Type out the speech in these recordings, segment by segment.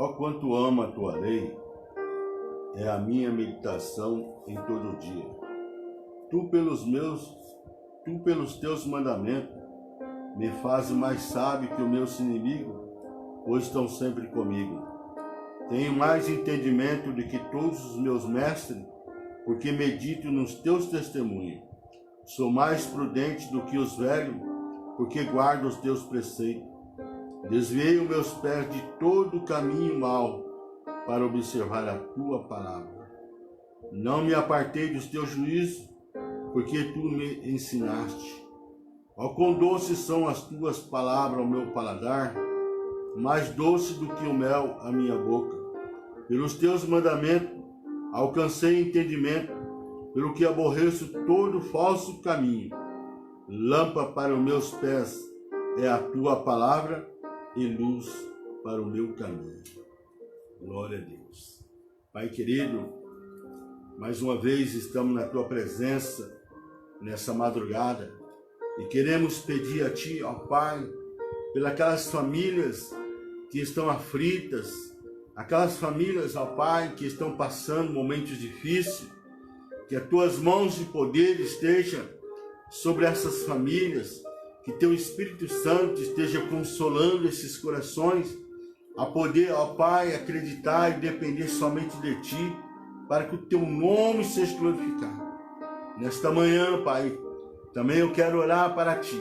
Ó quanto amo a tua lei, é a minha meditação em todo dia. Tu pelos teus mandamentos me fazes mais sábio que os meus inimigos, pois estão sempre comigo. Tenho mais entendimento do que todos os meus mestres, porque medito nos teus testemunhos. Sou mais prudente do que os velhos, porque guardo os teus preceitos. Desviei os meus pés de todo o caminho mau, para observar a tua palavra. Não me apartei dos teus juízos, porque tu me ensinaste. Ó quão doces são as tuas palavras ao meu paladar, mais doce do que o mel à minha boca. Pelos teus mandamentos alcancei entendimento, pelo que aborreço todo falso caminho. Lâmpada para os meus pés é a tua palavra e luz para o meu caminho. Glória a Deus. Pai querido, mais uma vez estamos na tua presença nessa madrugada e queremos pedir a ti, ó Pai, pelas famílias que estão aflitas, aquelas famílias, ó Pai, que estão passando momentos difíceis, que as tuas mãos de poder estejam sobre essas famílias, que teu Espírito Santo esteja consolando esses corações, a poder, ó Pai, acreditar e depender somente de Ti, para que o Teu nome seja glorificado. Nesta manhã, Pai, também eu quero orar para Ti,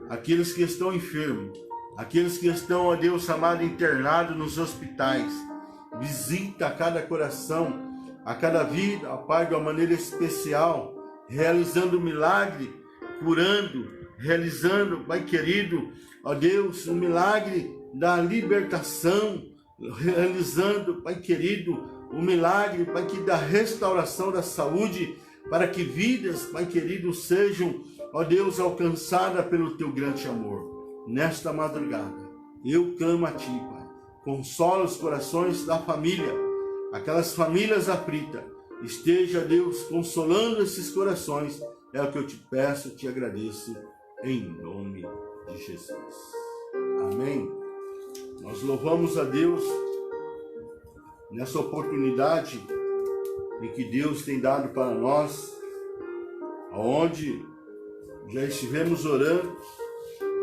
aqueles que estão enfermos, aqueles que estão, ó Deus amado, internados nos hospitais. Visita a cada coração, a cada vida, ó Pai, de uma maneira especial, realizando milagre, curando, realizando, Pai querido, ó Deus, um milagre da libertação, realizando, Pai querido, um milagre, Pai, que da restauração da saúde, para que vidas, Pai querido, sejam, ó Deus, alcançadas pelo Teu grande amor. Nesta madrugada, eu clamo a Ti, Pai, consola os corações da família, aquelas famílias aflitas, esteja, Deus, consolando esses corações, é o que eu te peço, te agradeço, em nome de Jesus. Amém. Nós louvamos a Deus nessa oportunidade em que Deus tem dado para nós, onde já estivemos orando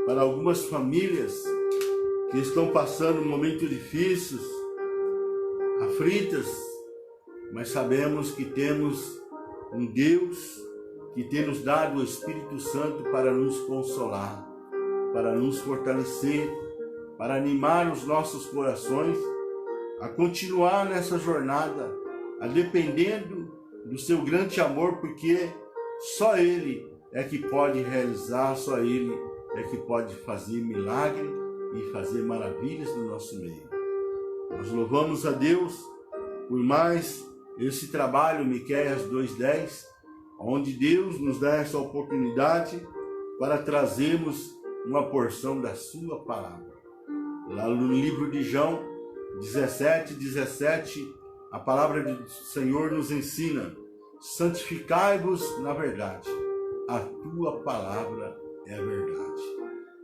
para algumas famílias que estão passando momentos difíceis, aflitas, mas sabemos que temos um Deus que tem nos dado o Espírito Santo para nos consolar, para nos fortalecer, para animar os nossos corações a continuar nessa jornada, a dependendo do seu grande amor, porque só Ele é que pode realizar, só Ele é que pode fazer milagre e fazer maravilhas no nosso meio. Nós louvamos a Deus por mais esse trabalho, Miqueias 2:10, onde Deus nos dá essa oportunidade para trazermos uma porção da sua palavra. Lá no livro de João 17:17, a palavra do Senhor nos ensina: santificai-vos na verdade, a tua palavra é a verdade.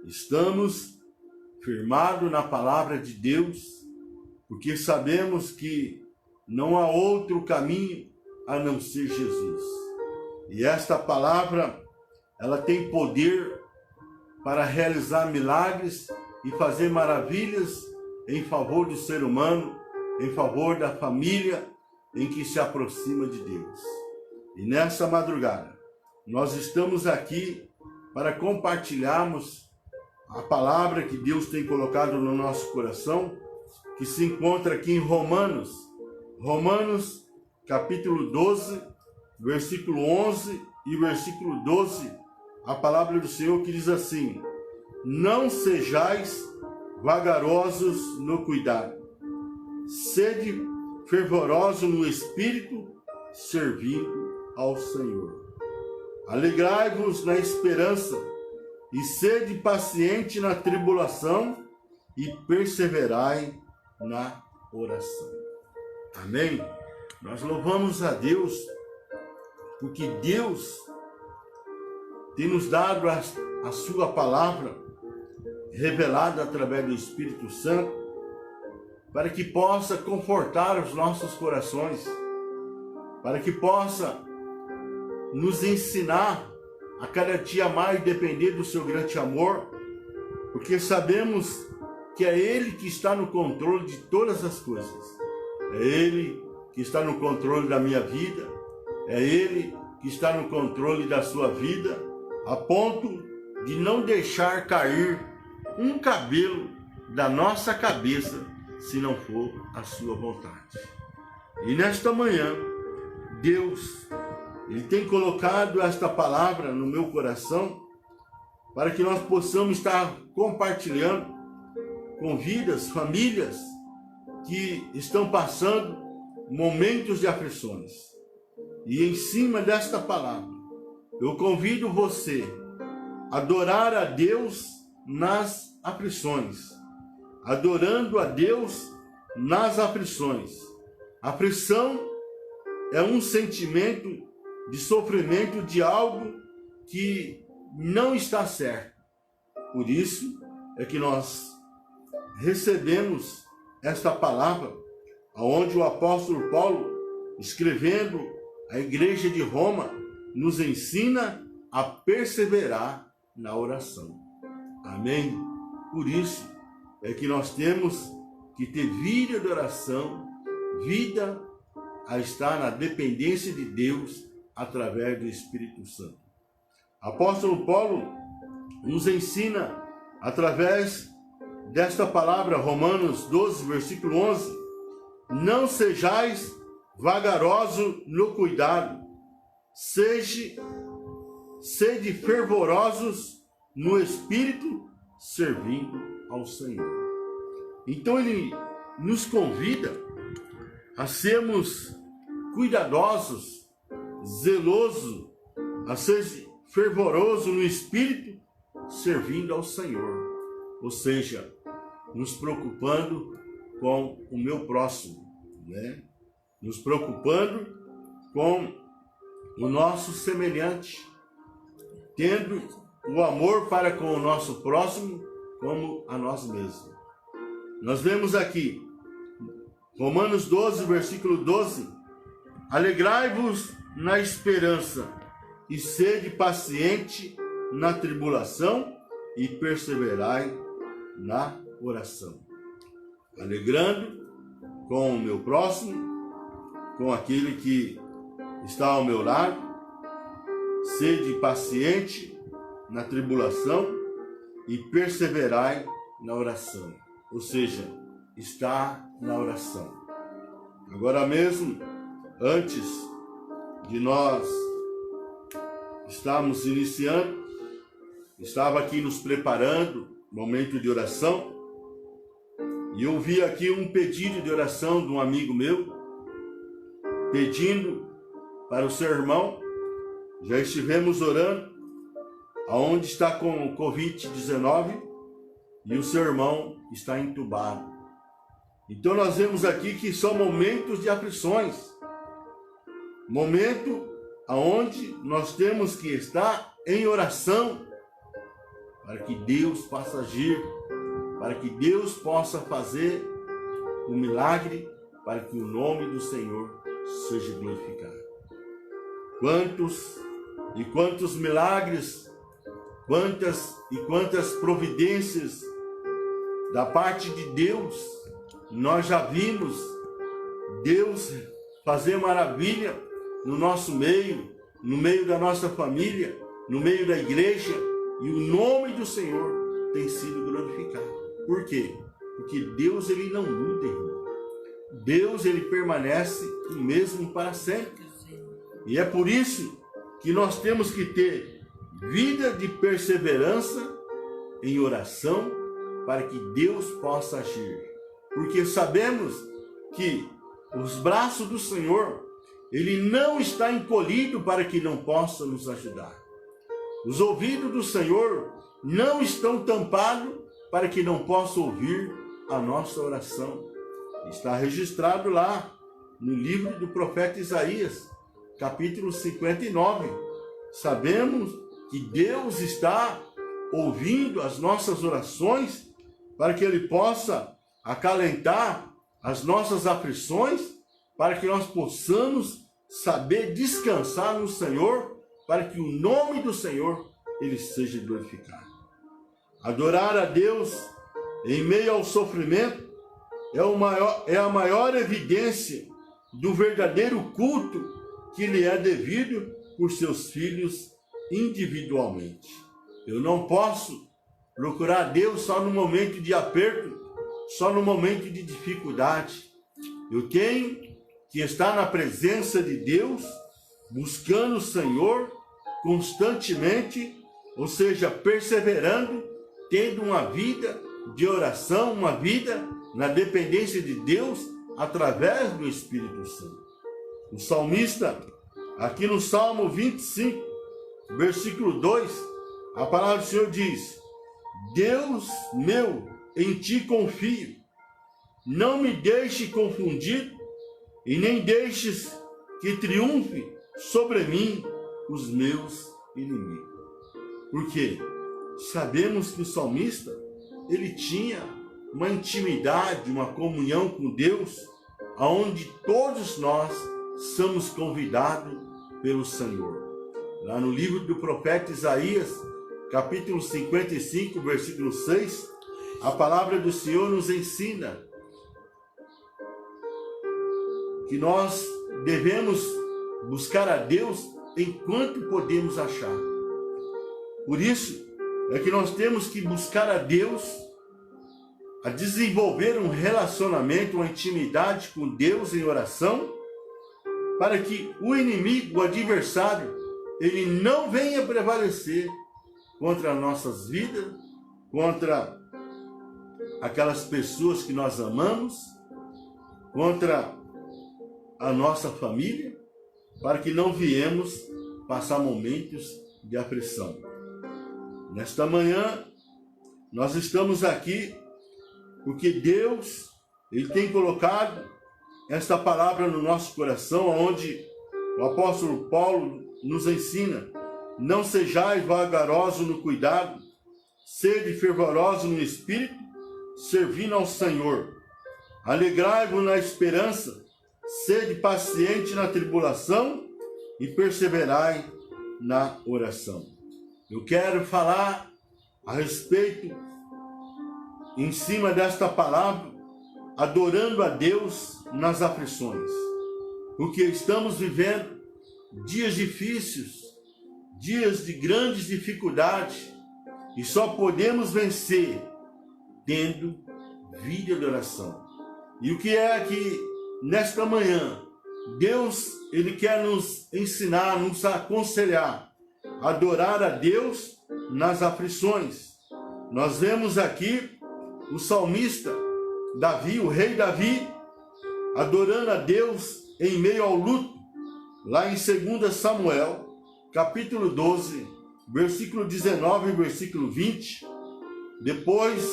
Estamos firmados na palavra de Deus, porque sabemos que não há outro caminho a não ser Jesus. E esta palavra, ela tem poder para realizar milagres e fazer maravilhas em favor do ser humano, em favor da família em que se aproxima de Deus. E nessa madrugada, nós estamos aqui para compartilharmos a palavra que Deus tem colocado no nosso coração, que se encontra aqui em Romanos capítulo 12, versículo 11 e versículo 12, a palavra do Senhor que diz assim: não sejais vagarosos no cuidado, sede fervorosos no espírito, servindo ao Senhor. Alegrai-vos na esperança, e sede paciente na tribulação, e perseverai na oração. Amém? Nós louvamos a Deus, porque Deus tem nos dado a sua palavra, revelada através do Espírito Santo, para que possa confortar os nossos corações, para que possa nos ensinar a cada dia mais depender do seu grande amor, porque sabemos que é Ele que está no controle de todas as coisas. É Ele que está no controle da minha vida, é Ele que está no controle da sua vida, a ponto de não deixar cair um cabelo da nossa cabeça, se não for a sua vontade. E nesta manhã, Deus, Ele tem colocado esta palavra no meu coração, para que nós possamos estar compartilhando com vidas, famílias que estão passando momentos de aflições. E em cima desta palavra, eu convido você a adorar a Deus nas aflições, adorando a Deus nas aflições. Aflição é um sentimento de sofrimento de algo que não está certo. Por isso é que nós recebemos esta palavra, onde o apóstolo Paulo, escrevendo à igreja de Roma, nos ensina a perseverar na oração. Amém? Por isso é que nós temos que ter vida de oração, vida a estar na dependência de Deus através do Espírito Santo. Apóstolo Paulo nos ensina através desta palavra, Romanos 12, versículo 11, não sejais vagarosos no cuidado, sede fervorosos no Espírito, servindo ao Senhor. Então ele nos convida a sermos cuidadosos, zelosos, a ser fervoroso no Espírito, servindo ao Senhor. Ou seja, nos preocupando com o meu próximo, né? Nos preocupando com o nosso semelhante, tendo o amor para com o nosso próximo como a nós mesmos. Nós vemos aqui, Romanos 12, versículo 12, alegrai-vos na esperança e sede paciente na tribulação e perseverai na oração. Alegrando com o meu próximo, com aquele que está ao meu lado, sede paciente na tribulação e perseverai na oração. Ou seja, está na oração. Agora mesmo, antes de nós estarmos iniciando, estava aqui nos preparando, momento de oração, e eu vi aqui um pedido de oração de um amigo meu, pedindo para o seu irmão. Já estivemos orando, aonde está com o Covid-19, e o seu irmão está entubado. Então nós vemos aqui que são momentos de aflições, momento aonde nós temos que estar em oração, para que Deus possa agir, para que Deus possa fazer um milagre, para que o nome do Senhor seja glorificado. Quantos milagres, quantas providências da parte de Deus nós já vimos Deus fazer maravilha no nosso meio, no meio da nossa família, no meio da igreja, e o nome do Senhor tem sido glorificado. Por quê? Porque Deus, ele não muda, irmão. Deus, ele permanece o mesmo para sempre. E é por isso que nós temos que ter vida de perseverança em oração, para que Deus possa agir. Porque sabemos que os braços do Senhor, ele não está encolhido para que não possa nos ajudar. Os ouvidos do Senhor não estão tampados para que não possa ouvir a nossa oração. Está registrado lá no livro do profeta Isaías, capítulo 59. Sabemos que Deus está ouvindo as nossas orações para que ele possa acalentar as nossas aflições, para que nós possamos saber descansar no Senhor, para que o nome do Senhor ele seja glorificado. Adorar a Deus em meio ao sofrimento é a maior evidência do verdadeiro culto que lhe é devido por seus filhos individualmente. Eu não posso procurar Deus só no momento de aperto, só no momento de dificuldade. Eu tenho que estar na presença de Deus, buscando o Senhor constantemente, ou seja, perseverando, tendo uma vida de oração, uma vida na dependência de Deus, através do Espírito Santo. O salmista, aqui no Salmo 25, versículo 2, a palavra do Senhor diz: Deus meu, em ti confio, não me deixe confundido e nem deixes que triunfe sobre mim os meus inimigos. Porque sabemos que o salmista, ele tinha uma intimidade, uma comunhão com Deus, aonde todos nós somos convidados pelo Senhor. Lá no livro do profeta Isaías, capítulo 55, versículo 6, a palavra do Senhor nos ensina que nós devemos buscar a Deus enquanto podemos achar. Por isso é que nós temos que buscar a Deus, a desenvolver um relacionamento, uma intimidade com Deus em oração, para que o inimigo, o adversário, ele não venha prevalecer contra nossas vidas, contra aquelas pessoas que nós amamos, contra a nossa família, para que não viemos passar momentos de aflição. Nesta manhã, nós estamos aqui porque Deus, ele tem colocado esta palavra no nosso coração, onde o apóstolo Paulo nos ensina: não sejais vagarosos no cuidado, sede fervorosos no espírito, servindo ao Senhor. Alegrai-vos na esperança, sede paciente na tribulação e perseverai na oração. Eu quero falar a respeito, em cima desta palavra, adorando a Deus nas aflições. Porque estamos vivendo dias difíceis, dias de grandes dificuldades, e só podemos vencer tendo vida de oração. E o que é que nesta manhã Deus, ele quer nos ensinar, nos aconselhar a adorar a Deus nas aflições. Nós vemos aqui o salmista Davi, o rei Davi, adorando a Deus em meio ao luto, lá em 2 Samuel, capítulo 12, versículo 19 e versículo 20, depois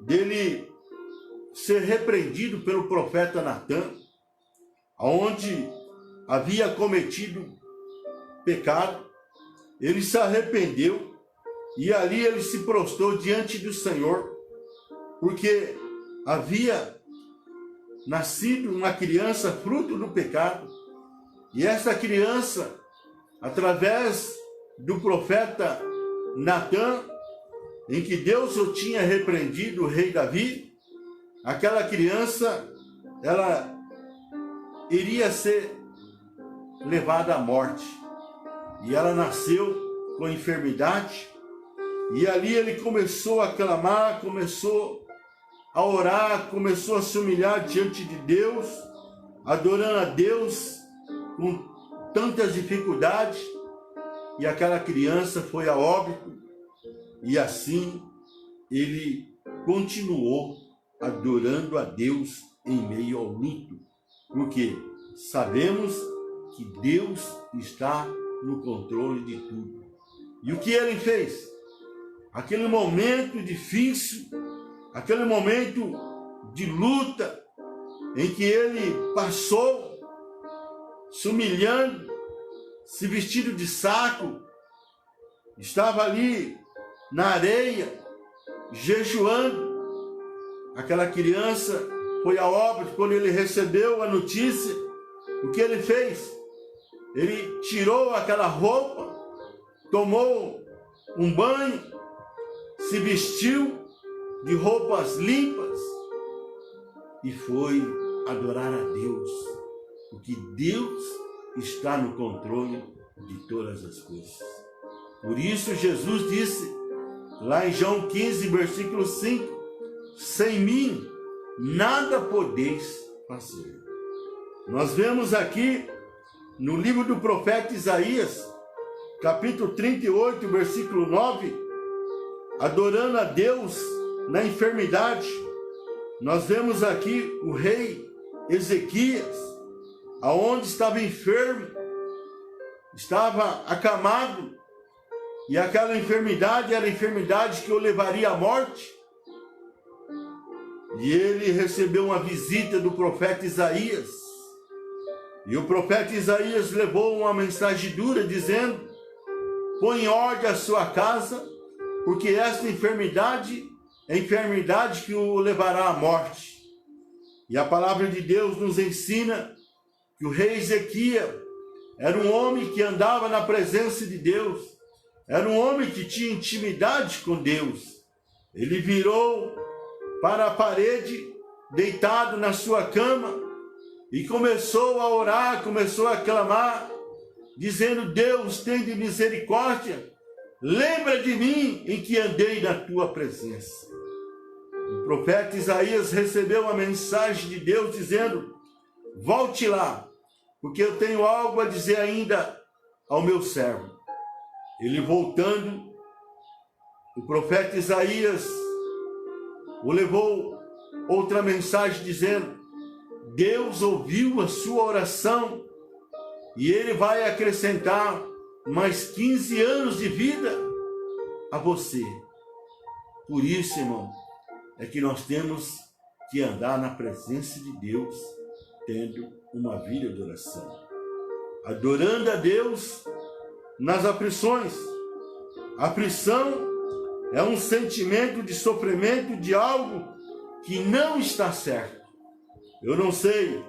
dele ser repreendido pelo profeta Natã, onde havia cometido pecado, ele se arrependeu e ali ele se prostrou diante do Senhor, porque havia nascido uma criança fruto do pecado, e essa criança, através do profeta Natã, em que Deus o tinha repreendido, o rei Davi, aquela criança, ela iria ser levada à morte. E ela nasceu com enfermidade, e ali ele começou a clamar, começou a orar, começou a se humilhar diante de Deus, adorando a Deus com tantas dificuldades, e aquela criança foi a óbito, e assim ele continuou adorando a Deus em meio ao luto, porque sabemos que Deus está no controle de tudo. E o que ele fez? Aquele momento difícil, aquele momento de luta, em que ele passou se humilhando, se vestindo de saco, estava ali na areia, jejuando. Aquela criança foi a obra, quando ele recebeu a notícia, o que ele fez? Ele tirou aquela roupa, tomou um banho, se vestiu de roupas limpas e foi adorar a Deus, porque Deus está no controle de todas as coisas. Por isso Jesus disse, lá em João 15, versículo 5, sem mim nada podeis fazer. Nós vemos aqui no livro do profeta Isaías, capítulo 38, versículo 9, adorando a Deus na enfermidade. Nós vemos aqui o rei Ezequias, aonde estava enfermo, estava acamado, e aquela enfermidade era a enfermidade que o levaria à morte. E ele recebeu uma visita do profeta Isaías. E o profeta Isaías levou uma mensagem dura, dizendo, põe em ordem a sua casa, porque esta enfermidade é a enfermidade que o levará à morte. E a palavra de Deus nos ensina que o rei Ezequias era um homem que andava na presença de Deus, era um homem que tinha intimidade com Deus. Ele virou para a parede, deitado na sua cama, e começou a orar, começou a clamar, dizendo, Deus, tem de misericórdia, lembra de mim em que andei na tua presença. O profeta Isaías recebeu uma mensagem de Deus dizendo, volte lá, porque eu tenho algo a dizer ainda ao meu servo. Ele voltando, o profeta Isaías o levou outra mensagem dizendo, Deus ouviu a sua oração e ele vai acrescentar mais 15 anos de vida a você. Por isso, irmão, é que nós temos que andar na presença de Deus, tendo uma vida de oração, adorando a Deus nas aflições. A aflição é um sentimento de sofrimento de algo que não está certo. Eu não sei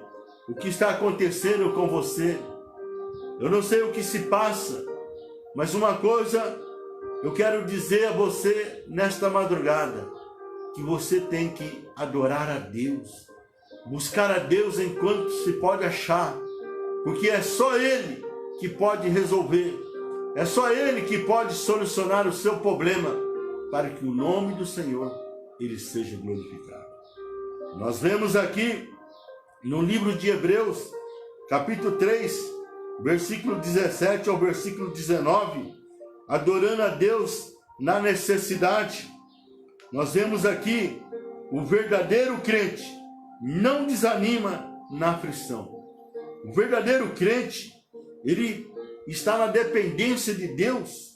o que está acontecendo com você, eu não sei o que se passa, mas uma coisa eu quero dizer a você nesta madrugada, que você tem que adorar a Deus, buscar a Deus enquanto se pode achar, porque é só Ele que pode resolver, é só Ele que pode solucionar o seu problema, para que o nome do Senhor Ele seja glorificado. Nós vemos aqui no livro de Hebreus, capítulo 3, versículo 17 ao versículo 19, adorando a Deus na necessidade. Nós vemos aqui o verdadeiro crente não desanima na aflição. O verdadeiro crente, ele está na dependência de Deus,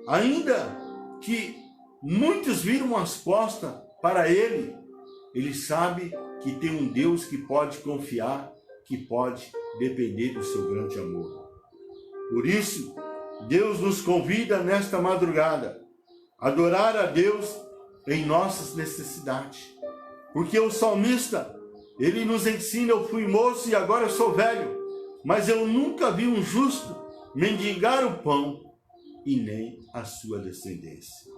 ainda que muitos viram as costas para ele, ele sabe que tem um Deus que pode confiar, que pode depender do seu grande amor. Por isso, Deus nos convida nesta madrugada a adorar a Deus em nossas necessidades. Porque o salmista, ele nos ensina, eu fui moço e agora eu sou velho, mas eu nunca vi um justo mendigar o pão e nem a sua descendência.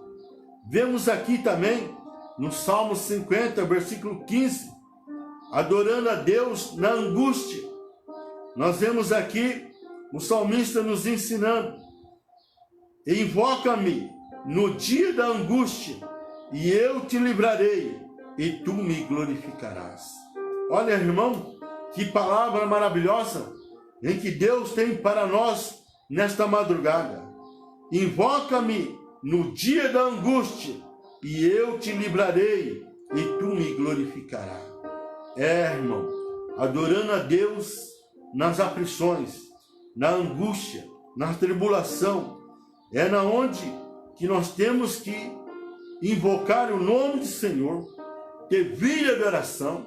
Vemos aqui também, no Salmo 50, versículo 15, adorando a Deus na angústia. Nós vemos aqui o salmista nos ensinando, invoca-me no dia da angústia, e eu te livrarei, e tu me glorificarás. Olha, irmão, que palavra maravilhosa em que Deus tem para nós nesta madrugada. Invoca-me no dia da angústia, e eu te livrarei, e tu me glorificarás. Irmão, adorando a Deus nas aflições, na angústia, na tribulação, é na onde que nós temos que invocar o nome do Senhor, ter vida de oração,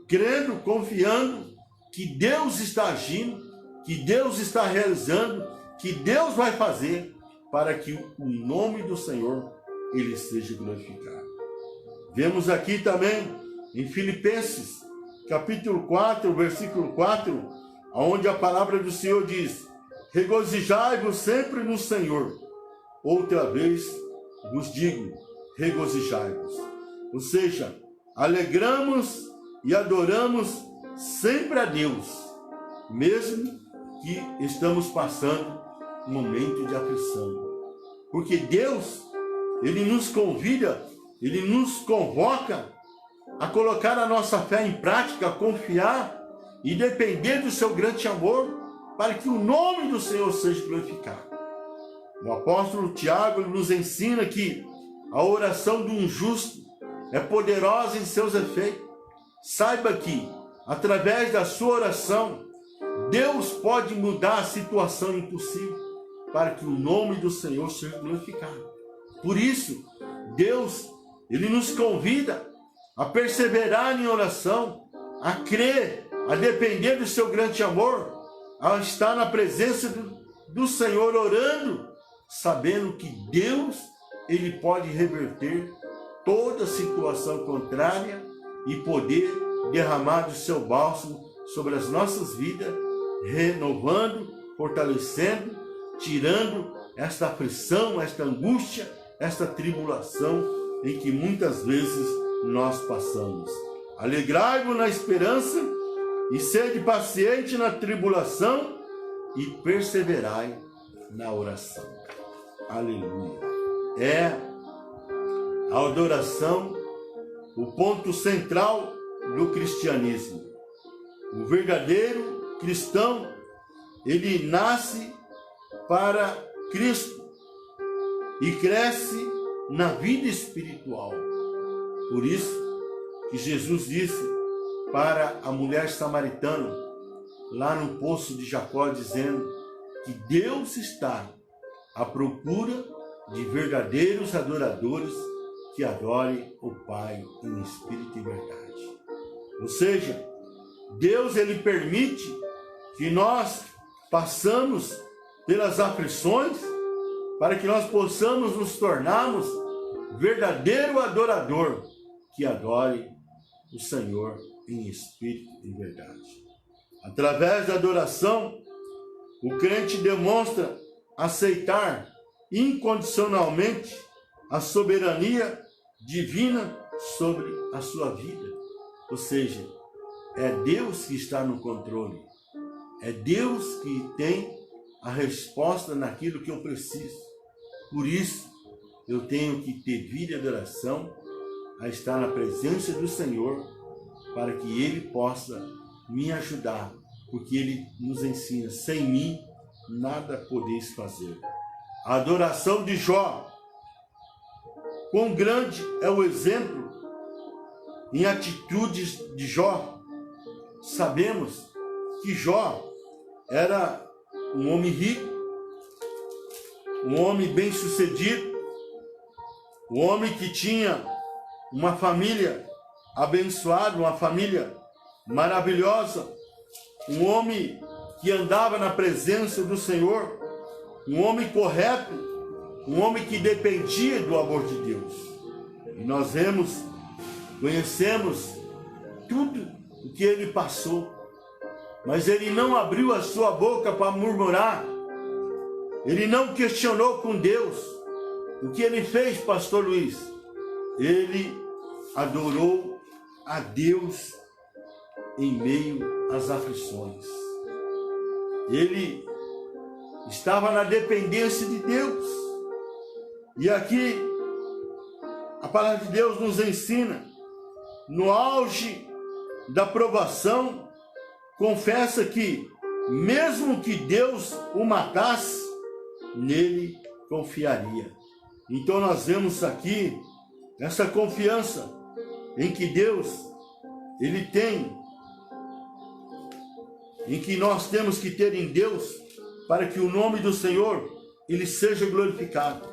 crendo, confiando que Deus está agindo, que Deus está realizando, que Deus vai fazer para que o nome do Senhor ele seja glorificado. Vemos aqui também em Filipenses, capítulo 4, versículo 4, onde a palavra do Senhor diz: regozijai-vos sempre no Senhor. Outra vez vos digo, regozijai-vos. Ou seja, alegramos e adoramos sempre a Deus, mesmo que estamos passando um momento de aflição. Porque Deus, Ele nos convida, Ele nos convoca a colocar a nossa fé em prática, a confiar e depender do seu grande amor, para que o nome do Senhor seja glorificado. O apóstolo Tiago nos ensina que a oração de um justo é poderosa em seus efeitos. Saiba que, através da sua oração, Deus pode mudar a situação impossível, para que o nome do Senhor seja glorificado. Por isso, Deus, Ele nos convida a perseverar em oração, a crer, a depender do seu grande amor, a estar na presença do Senhor orando, sabendo que Deus, Ele pode reverter toda situação contrária e poder derramar do seu bálsamo sobre as nossas vidas, renovando, fortalecendo, tirando esta aflição, esta angústia, esta tribulação em que muitas vezes nós passamos. Alegrai-vos na esperança e sede paciente na tribulação e perseverai na oração. Aleluia. É a adoração o ponto central do cristianismo. O verdadeiro cristão, ele nasce para Cristo e cresce na vida espiritual. Por isso que Jesus disse para a mulher samaritana, lá no poço de Jacó, dizendo que Deus está à procura de verdadeiros adoradores que adorem o Pai em espírito e verdade. Ou seja, Deus, Ele permite que nós passamos pelas aflições para que nós possamos nos tornarmos verdadeiro adorador que adore o Senhor em espírito e verdade. Através da adoração, o crente demonstra aceitar incondicionalmente a soberania divina sobre a sua vida. Ou seja, é Deus que está no controle. É Deus que tem a resposta naquilo que eu preciso. Por isso, eu tenho que ter vida e adoração, a estar na presença do Senhor, para que Ele possa me ajudar, porque Ele nos ensina: sem mim nada podeis fazer. A adoração de Jó, quão grande é o exemplo em atitudes de Jó. Sabemos que Jó era um homem rico, um homem bem-sucedido, um homem que tinha uma família abençoada, uma família maravilhosa, um homem que andava na presença do Senhor, um homem correto, um homem que dependia do amor de Deus. E nós conhecemos tudo o que ele passou, mas ele não abriu a sua boca para murmurar, ele não questionou com Deus. O que ele fez, pastor Luiz? Ele adorou a Deus em meio às aflições. Ele estava na dependência de Deus. E aqui a palavra de Deus nos ensina, no auge da provação, confessa que mesmo que Deus o matasse, nele confiaria. Então nós vemos aqui essa confiança em que Deus, Ele tem, em que nós temos que ter em Deus, para que o nome do Senhor, Ele seja glorificado.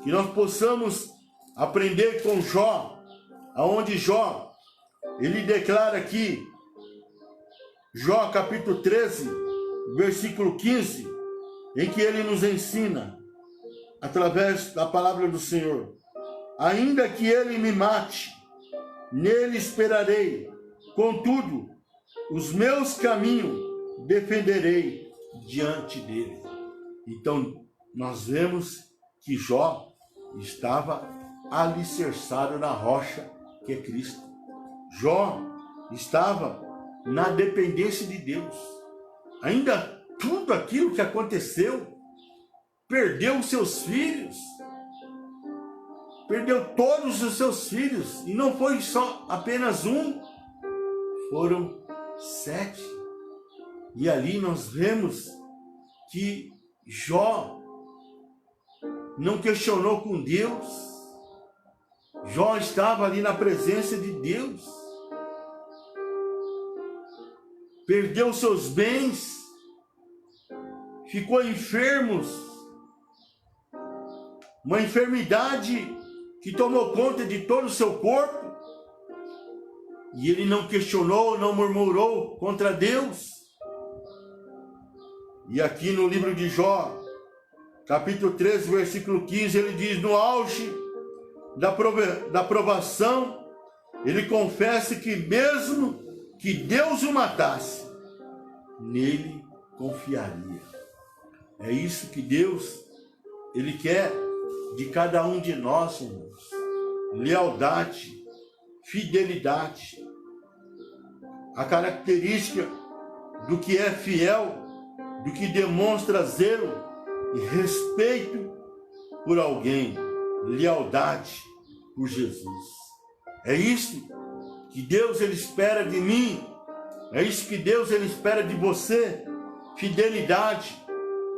Que nós possamos aprender com Jó, aonde Jó, ele declara aqui, Jó capítulo 13, versículo 15, em que ele nos ensina, através da palavra do Senhor: ainda que ele me mate, nele esperarei, contudo, os meus caminhos defenderei diante dele. Então, nós vemos que Jó estava alicerçado na rocha que é Cristo. Jó estava na dependência de Deus. Ainda tudo aquilo que aconteceu, perdeu os seus filhos, perdeu todos os seus filhos, e não foi só apenas um, foram 7. E ali nós vemos que Jó não questionou com Deus. Jó estava ali na presença de Deus. Perdeu seus bens, ficou enfermo, uma enfermidade que tomou conta de todo o seu corpo, e ele não questionou, não murmurou contra Deus. E aqui no livro de Jó, capítulo 13, versículo 15, ele diz: no auge da provação, ele confessa que mesmo que Deus o matasse, nele confiaria. É isso que Deus, ele quer de cada um de nós, irmãos. Lealdade, fidelidade. A característica do que é fiel, do que demonstra zelo e respeito por alguém, lealdade por Jesus. É isso que Deus ele espera de mim, é isso que Deus ele espera de você. Fidelidade,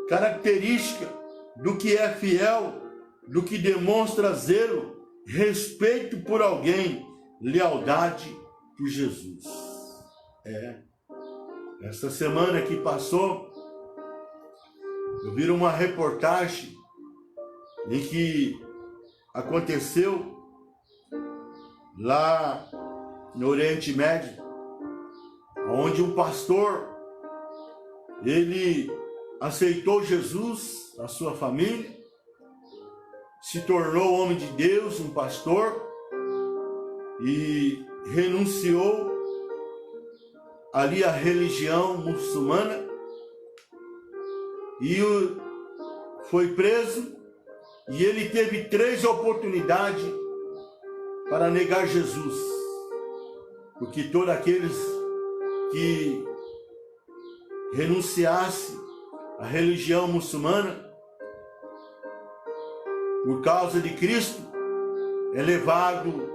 característica do que é fiel, do que demonstra zelo, respeito por alguém, lealdade por Jesus. Esta semana que passou, eu vi uma reportagem em que aconteceu lá no Oriente Médio, onde um pastor, ele aceitou Jesus, a sua família, se tornou homem de Deus, um pastor, e renunciou ali à religião muçulmana, e foi preso, e ele teve 3 oportunidades para negar Jesus, porque todos aqueles que renunciassem à religião muçulmana por causa de Cristo é levado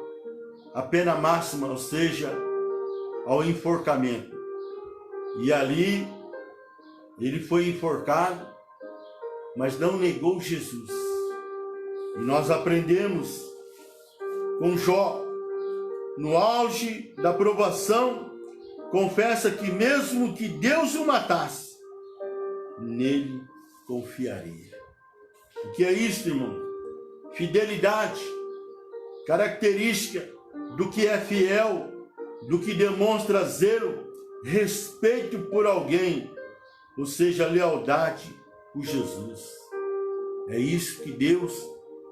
à pena máxima, ou seja, ao enforcamento. E ali ele foi enforcado, mas não negou Jesus. E nós aprendemos com Jó, no auge da provação, confessa que mesmo que Deus o matasse, nele confiaria. O que é isso, irmão? Fidelidade, característica do que é fiel, do que demonstra zelo, respeito por alguém, ou seja, lealdade por Jesus. É isso que Deus,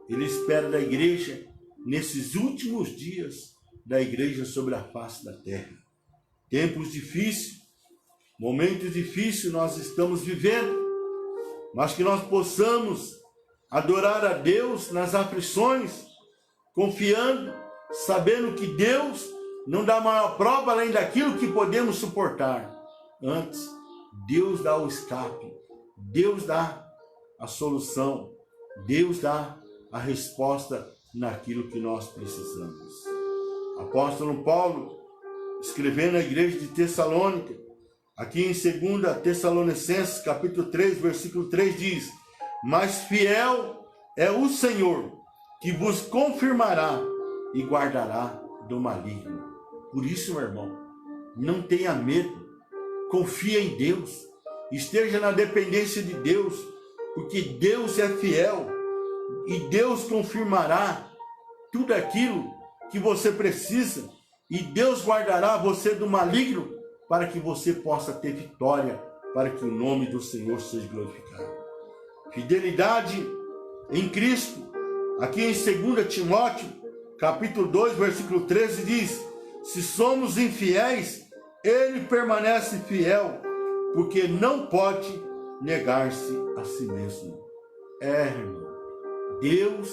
ele espera da igreja nesses últimos dias da igreja sobre a face da terra. Tempos difíceis, momentos difíceis nós estamos vivendo, mas que nós possamos adorar a Deus nas aflições, confiando, sabendo que Deus não dá maior prova além daquilo que podemos suportar. Antes, Deus dá o escape, Deus dá a solução, Deus dá a resposta naquilo que nós precisamos. Apóstolo Paulo, escrevendo à igreja de Tessalônica, aqui em 2 Tessalonicenses, capítulo 3, versículo 3, diz: mas fiel é o Senhor, que vos confirmará e guardará do maligno. Por isso, meu irmão, não tenha medo, confia em Deus, esteja na dependência de Deus, porque Deus é fiel e Deus confirmará tudo aquilo que você precisa, e Deus guardará você do maligno, para que você possa ter vitória, para que o nome do Senhor seja glorificado. Fidelidade em Cristo, aqui em 2 Timóteo, capítulo 2, versículo 13, diz: Se somos infiéis, Ele permanece fiel, porque não pode negar-se a si mesmo. Irmão, Deus,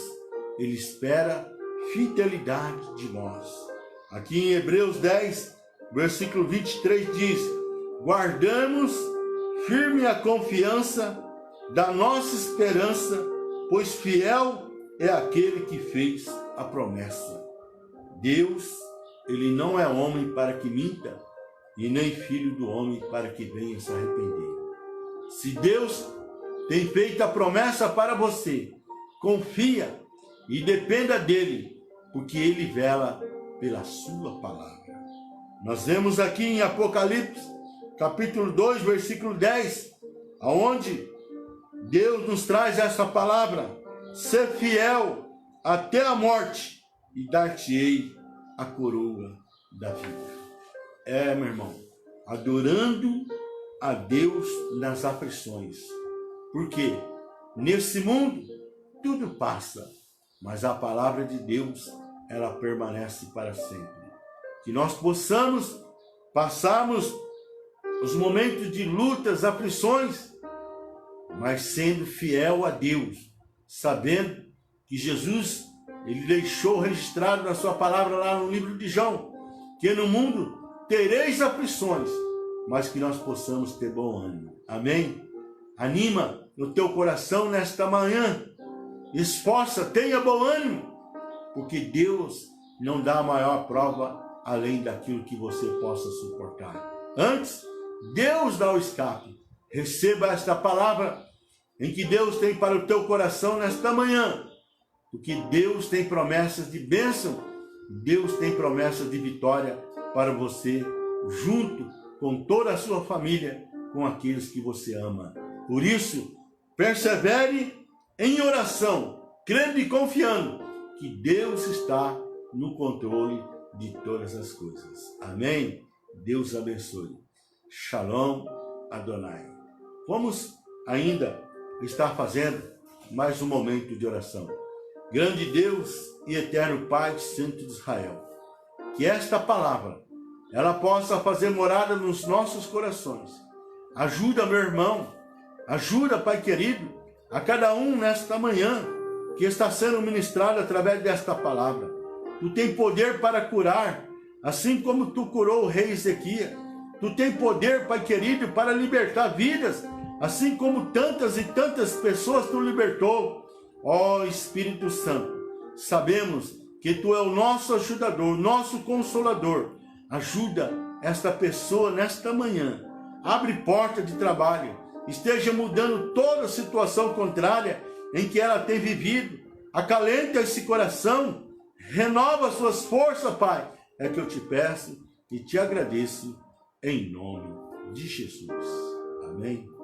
Ele espera fidelidade de nós. Aqui em Hebreus 10, versículo 23 diz: guardamos firme a confiança da nossa esperança, pois fiel é aquele que fez a promessa. Deus, Ele não é homem para que minta, e nem filho do homem para que venha se arrepender. Se Deus tem feito a promessa para você, confia e dependa dele, porque Ele vela pela sua palavra. Nós vemos aqui em Apocalipse, capítulo 2, versículo 10, aonde Deus nos traz essa palavra: ser fiel até a morte e dar-te-ei a coroa da vida. Meu irmão, adorando a Deus nas aflições. Porque nesse mundo tudo passa, mas a palavra de Deus, ela permanece para sempre. Que nós possamos passarmos os momentos de lutas, aflições, mas sendo fiel a Deus, sabendo que Jesus, Ele deixou registrado na sua palavra lá no livro de João, que no mundo tereis aflições, mas que nós possamos ter bom ânimo. Amém? Anima no teu coração nesta manhã, esforça, tenha bom ânimo, porque Deus não dá a maior prova além daquilo que você possa suportar. Antes, Deus dá o escape. Receba esta palavra em que Deus tem para o teu coração nesta manhã, porque Deus tem promessas de bênção, Deus tem promessas de vitória para você, junto com toda a sua família, com aqueles que você ama. Por isso, persevere em oração, crendo e confiando que Deus está no controle de todas as coisas. Amém? Deus abençoe. Shalom Adonai. Vamos ainda estar fazendo mais um momento de oração. Grande Deus e eterno Pai Santo de Israel, que esta palavra ela possa fazer morada nos nossos corações. Ajuda, meu irmão, ajuda, Pai querido, a cada um nesta manhã que está sendo ministrado através desta palavra. Tu tem poder para curar, assim como tu curou o rei Ezequias. Tu tem poder, Pai querido, para libertar vidas, assim como tantas e tantas pessoas tu libertou. Ó Espírito Santo, sabemos que tu é o nosso ajudador, nosso consolador. Ajuda esta pessoa nesta manhã. Abre porta de trabalho. Esteja mudando toda a situação contrária em que ela tem vivido. Acalenta esse coração. Renova suas forças, Pai. É que eu te peço e te agradeço em nome de Jesus. Amém.